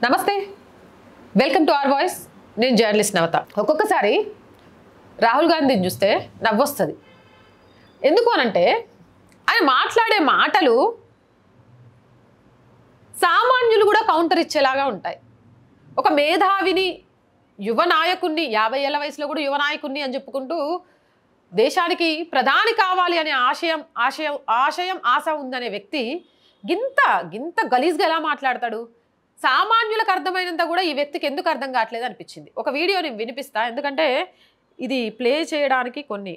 నమస్తే, welcome to our voice. నేను journalist నవత. ఒక్కొక్కసారి రాహుల్ గాంధీని చూస్తే నవ్వొస్తుంది. ఎందుకు అనంటే ఆయన మాట్లాడే మాటలు సామాన్యులు కూడా కౌంటర్ ఇచ్చేలాగా ఉంటాయి. ఒక మేధావిని, యువ నాయకుడిని, 50 ఏళ్ల వయసులో కూడా యువ నాయకుడిని అని చెప్పుకుంటూ దేశానికి ప్రధాని కావాలి అనే ఆశ ఉందనే వ్యక్తి గింత గలీజ్గా ఎలా మాట్లాడతాడు? సామాన్యులకు అర్థమైనంత కూడా ఈ వ్యక్తికి ఎందుకు అర్థం కావట్లేదు అనిపించింది. ఒక వీడియో నేను వినిపిస్తా, ఎందుకంటే ఇది ప్లే చేయడానికి కొన్ని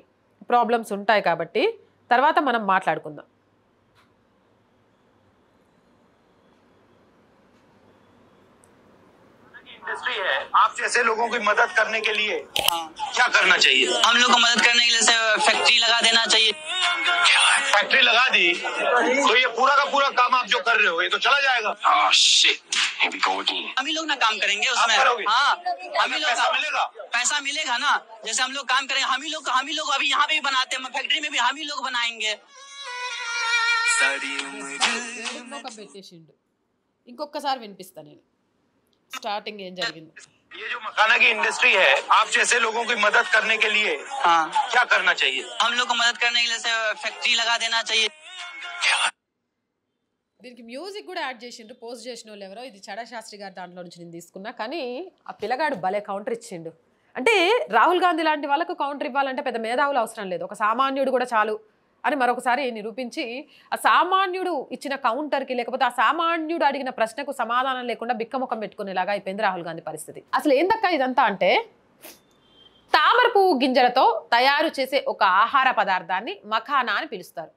ప్రాబ్లమ్స్ ఉంటాయి కాబట్టి తర్వాత మనం మాట్లాడుకుందాం. इंडस्ट्री है, आप जैसे लोगों की मदद करने के लिए क्या करना चाहिए? हम लोग को मदद करने के लिए फैक्ट्री लगा देना चाहिए। फैक्ट्री लगा दी तो ये पूरा का पूरा काम आप जो कर रहे हो ये तो चला जाएगा। हम ही लोग ना काम करेंगे उसमें। हाँ, हम ही लोग पैसा मिलेगा ना। जैसे हम लोग काम करेंगे, हम ही लोग अभी यहाँ पे भी बनाते हैं, फैक्ट्री में भी हम ही लोग बनाएंगे। పెట్టేసిండు. ఇంకొకసారి వినిపిస్తా నేను స్టార్టింగ్ ఏం జరిగింది. ये जो मखाना की इंडस्ट्री है, आप जैसे लोगों की मदद करने के लिए क्या करना चाहिए? हम लोग को मदद करने के लिए फैक्ट्री लगा देना चाहिए। దీనికి మ్యూజిక్ కూడా యాడ్ చేసిండ్రు. పోస్ట్ చేసిన వాళ్ళు ఎవరో, ఇది చడా శాస్త్రి గారి దాంట్లో నుంచి నేను తీసుకున్నా. కానీ ఆ పిల్లగాడు భలే కౌంటర్ ఇచ్చిండు. అంటే రాహుల్ గాంధీ లాంటి వాళ్ళకు కౌంటర్ ఇవ్వాలంటే పెద్ద మేధావులు అవసరం లేదు, ఒక సామాన్యుడు కూడా చాలు అని మరొకసారి నిరూపించి ఆ సామాన్యుడు ఇచ్చిన కౌంటర్కి, లేకపోతే ఆ సామాన్యుడు అడిగిన ప్రశ్నకు సమాధానం లేకుండా బిక్కముఖం పెట్టుకునేలాగా అయిపోయింది రాహుల్ గాంధీ పరిస్థితి. అసలు ఏందక్క ఇదంతా అంటే, తామర పువ్వు గింజలతో తయారు చేసే ఒక ఆహార పదార్థాన్ని మఖానా అని పిలుస్తారు.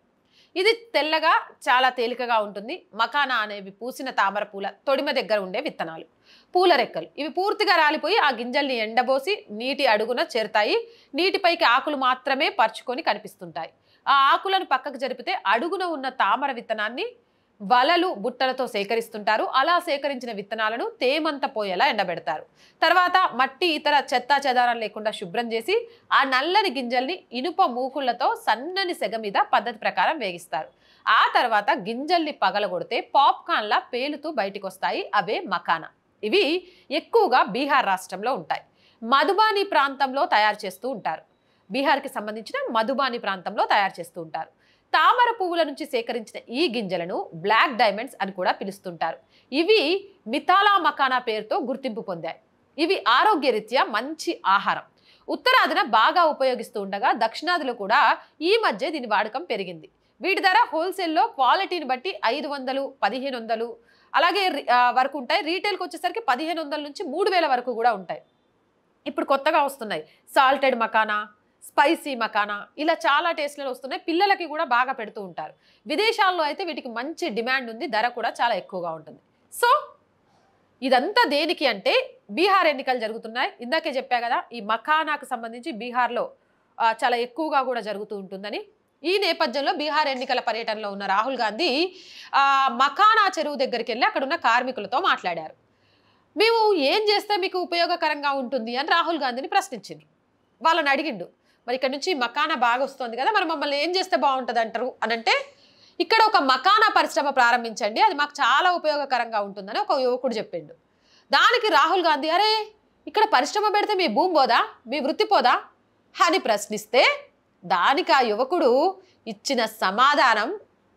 ఇది తెల్లగా చాలా తేలికగా ఉంటుంది. మఖానా అనేవి పూసిన తామర పూల తొడిమ దగ్గర ఉండే విత్తనాలు, పూల రెక్కలు. ఇవి పూర్తిగా రాలిపోయి ఆ గింజల్ని ఎండబోసి నీటి అడుగున చేరుతాయి. నీటిపైకి ఆకులు మాత్రమే పరుచుకొని కనిపిస్తుంటాయి. ఆ ఆకులను పక్కకు జరిపితే అడుగున ఉన్న తామర విత్తనాన్ని వలలు, బుట్టలతో సేకరిస్తుంటారు. అలా సేకరించిన విత్తనాలను తేమంత పోయేలా ఎండబెడతారు. తర్వాత మట్టి, ఇతర చెత్తా చెదారం లేకుండా శుభ్రం చేసి ఆ నల్లని గింజల్ని ఇనుప మూకుళ్లతో సన్నని సెగ మీద పద్ధతి ప్రకారం వేగిస్తారు. ఆ తర్వాత గింజల్ని పగలగొడితే పాప్కార్న్లా పేలుతూ బయటికి వస్తాయి. అవే మఖానా. ఇవి ఎక్కువగా బీహార్ రాష్ట్రంలో ఉంటాయి. మధుబాని ప్రాంతంలో తయారు చేస్తూ ఉంటారు. బీహార్కి సంబంధించిన మధుబాని ప్రాంతంలో తయారు చేస్తూ ఉంటారు. తామర పువ్వుల నుంచి సేకరించిన ఈ గింజలను బ్లాక్ డైమండ్స్ అని కూడా పిలుస్తుంటారు. ఇవి మిథాలా మఖానా పేరుతో గుర్తింపు పొందాయి. ఇవి ఆరోగ్యరీత్యా మంచి ఆహారం. ఉత్తరాదిన బాగా ఉపయోగిస్తూ ఉండగా దక్షిణాదిలో కూడా ఈ మధ్య దీని వాడకం పెరిగింది. వీటి ధర హోల్సేల్లో క్వాలిటీని బట్టి 500, 1500 అలాగే వరకు ఉంటాయి. రీటైల్కి వచ్చేసరికి 1500 నుంచి 3000 వరకు కూడా ఉంటాయి. ఇప్పుడు కొత్తగా వస్తున్నాయి సాల్టెడ్ మఖానా, స్పైసీ మఖానా, ఇలా చాలా టేస్ట్లలో వస్తున్నాయి. పిల్లలకి కూడా బాగా పెడుతూ ఉంటారు. విదేశాల్లో అయితే వీటికి మంచి డిమాండ్ ఉంది, ధర కూడా చాలా ఎక్కువగా ఉంటుంది. సో ఇదంతా దేనికి అంటే, బీహార్ ఎన్నికలు జరుగుతున్నాయి. ఇందాకే చెప్పా కదా, ఈ మఖానాకు సంబంధించి బీహార్లో చాలా ఎక్కువగా కూడా జరుగుతూ ఉంటుందని. ఈ నేపథ్యంలో బీహార్ ఎన్నికల పర్యటనలో ఉన్న రాహుల్ గాంధీ మఖానా చెరువు దగ్గరికి వెళ్ళి అక్కడ ఉన్న కార్మికులతో మాట్లాడారు. మేము ఏం చేస్తే మీకు ఉపయోగకరంగా ఉంటుంది అని రాహుల్ గాంధీని ప్రశ్నించిండ్రు. వాళ్ళని అడిగిండు, మరి ఇక్కడ నుంచి మఖానా బాగా వస్తుంది కదా, మరి మమ్మల్ని ఏం చేస్తే బాగుంటుంది అంటారు అని అంటే, ఇక్కడ ఒక మఖానా పరిశ్రమ ప్రారంభించండి, అది మాకు చాలా ఉపయోగకరంగా ఉంటుందని ఒక యువకుడు చెప్పిండు. దానికి రాహుల్ గాంధీ, అరే ఇక్కడ పరిశ్రమ పెడితే మీ భూమి పోదా, మీ వృత్తి పోదా అని ప్రశ్నిస్తే, దానికి ఆ యువకుడు ఇచ్చిన సమాధానం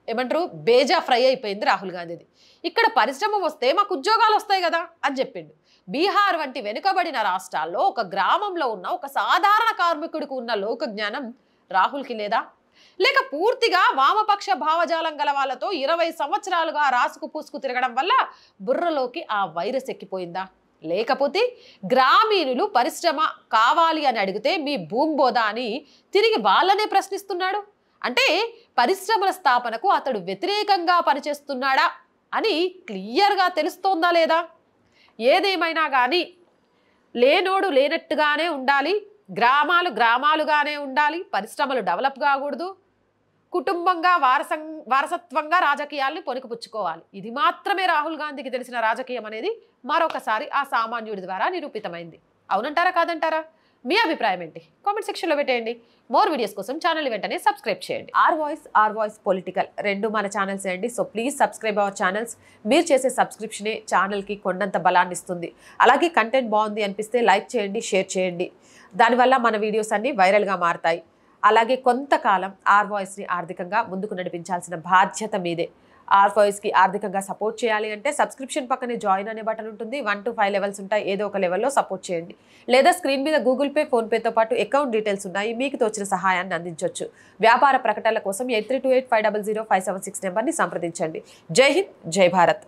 ఏమంటారు, బేజా ఫ్రై అయిపోయింది రాహుల్ గాంధీది. ఇక్కడ పరిశ్రమ వస్తే మాకు ఉద్యోగాలు వస్తాయి కదా అని చెప్పిండు. బీహార్ వంటి వెనుకబడిన రాష్ట్రాల్లో ఒక గ్రామంలో ఉన్న ఒక సాధారణ కార్మికుడికి ఉన్న లోక జ్ఞానం రాహుల్కి లేదా? లేక పూర్తిగా వామపక్ష భావజాలం గల వాళ్ళతో 20 సంవత్సరాలుగా రాసుకు పూసుకు తిరగడం వల్ల బుర్రలోకి ఆ వైరస్ ఎక్కిపోయిందా? లేకపోతే గ్రామీణులు పరిశ్రమ కావాలి అని అడిగితే మీ భూమి బోదా అని తిరిగి వాళ్ళనే ప్రశ్నిస్తున్నాడు. అంటే పరిశ్రమల స్థాపనకు అతడు వ్యతిరేకంగా పనిచేస్తున్నాడా అని క్లియర్గా తెలుస్తోందా లేదా? ఏదేమైనా కానీ లేనోడు లేనట్టుగానే ఉండాలి, గ్రామాలు గ్రామాలుగానే ఉండాలి, పరిశ్రమలు డెవలప్ కాకూడదు, కుటుంబంగా వారసత్వంగా రాజకీయాల్ని పొనికిపుచ్చుకోవాలి. ఇది మాత్రమే రాహుల్ గాంధీకి తెలిసిన రాజకీయం అనేది మరొకసారి ఆ సామాన్యుడి ద్వారా నిరూపితమైంది. అవునంటారా కాదంటారా? మీ అభిప్రాయం ఏంటి కామెంట్ సెక్షన్లో పెట్టేయండి. మోర్ వీడియోస్ కోసం ఛానల్ వెంటనే సబ్స్క్రైబ్ చేయండి. ఆర్ వాయిస్ పొలిటికల్ రెండు మన ఛానల్స్ అండి. So please subscribe our channels. మీరు చేసే సబ్స్క్రిప్షనే ఛానల్కి కొండంత బలాన్ని ఇస్తుంది. అలాగే కంటెంట్ బాగుంది అనిపిస్తే లైక్ చేయండి, షేర్ చేయండి. దానివల్ల మన వీడియోస్ అన్నీ వైరల్గా మారతాయి. అలాగే కొంతకాలం ఆర్ వాయిస్ని ఆర్థికంగా ముందుకు నడిపించాల్సిన బాధ్యత మీదే. ఆర్ వాయిస్కి ఆర్థికంగా సపోర్ట్ చేయాలి అంటే సబ్స్క్రిప్షన్ పక్కనే జాయిన్ అనే బటన్ ఉంటుంది. 1 to 5 లెవెల్స్ ఉంటాయి. ఏదో ఒక లెవెల్లో సపోర్ట్ చేయండి. లేదా స్క్రీన్ మీద గూగుల్ పే, ఫోన్పేతో పాటు అకౌంట్ డీటెయిల్స్ ఉన్నాయి. మీకు తోచిన సహాయాన్ని అందించవచ్చు. వ్యాపార ప్రకటనల కోసం 8328500576 నెంబర్ని సంప్రదించండి. జై హింద్, జై భారత్.